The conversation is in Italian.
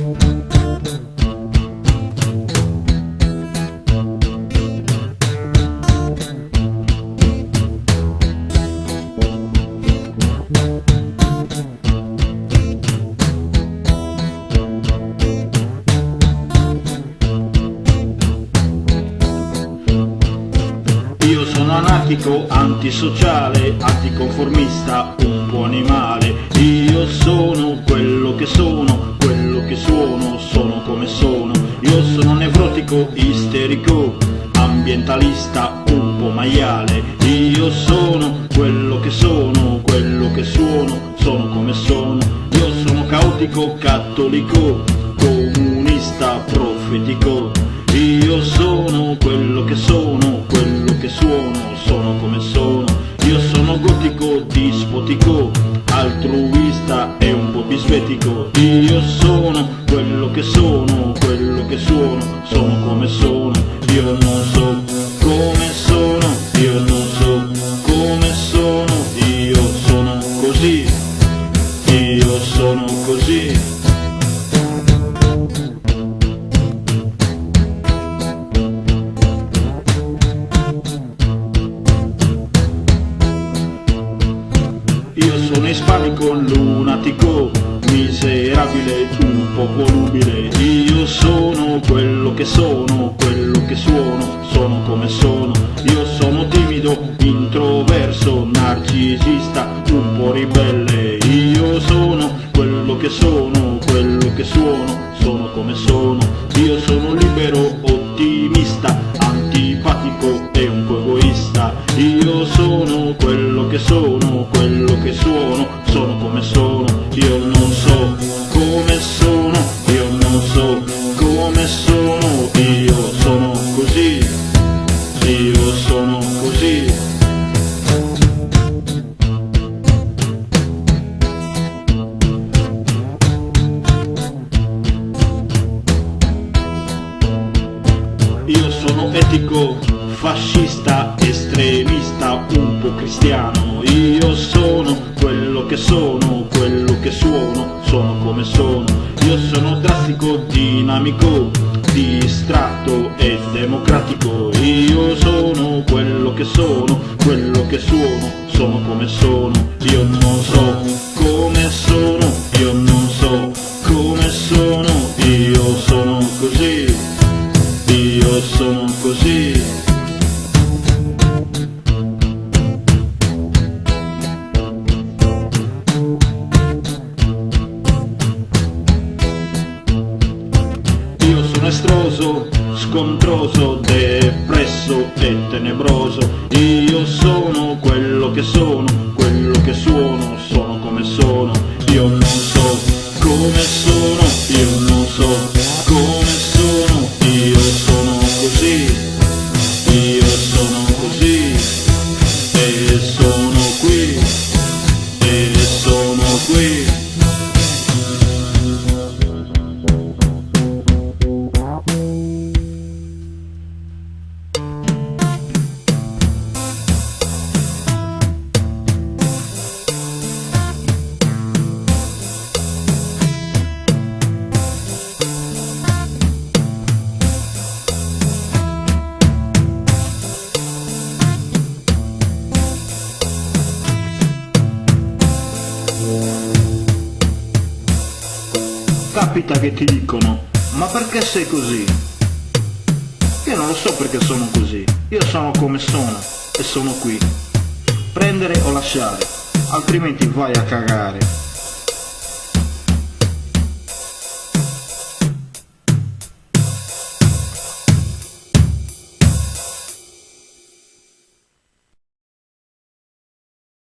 Io sono anarchico, antisociale, anticonformista, un po' animale. Io sono quello che sono, quello che suono, sono come sono. Io sono nevrotico, isterico, ambientalista, un po' maiale. Io sono quello che sono, quello che suono, sono come sono. Io sono caotico, cattolico, comunista, profetico. Io sono quello che sono, quello che suono, sono come sono. Io sono gotico, dispotico, altruista e un po' bisbetico. Io sono quello che sono, quello che suono, sono come sono. Io non so come sono, io non so come sono. Io sono così, io sono così. Io sono ispanico, lunatico, miserabile, un po' volubile. Io sono quello che sono, quello che suono, sono come sono. Io sono timido, introverso, narcisista, un po' ribelle. Io sono quello che sono, quello che suono, sono come sono. Io sono libero, ottimista, antipatico e un po' egoista. Io sono quello che sono, quello che suono, sono come sono. Io non so come sono, io non so come sono. Io sono così, io sono così. Io sono etico, fascista, estremista, un po' cristiano. Io sono quello che sono, quello che suono, sono come sono. Io sono drastico, dinamico, distratto e democratico. Io sono quello che sono, quello che suono, sono come sono. Io non so come sono, io non so come sono. Io sono così, io sono così. Io sono estroso, scontroso, depresso e tenebroso. Io sono quello che sono, quello che suono, sono come sono. Io non so come sono, io non so come sono. Io sono così, io sono così. E sono qui, e sono qui. Capita che ti dicono, ma perché sei così? Io non lo so perché sono così, io sono come sono e sono qui. Prendere o lasciare, altrimenti vai a cagare.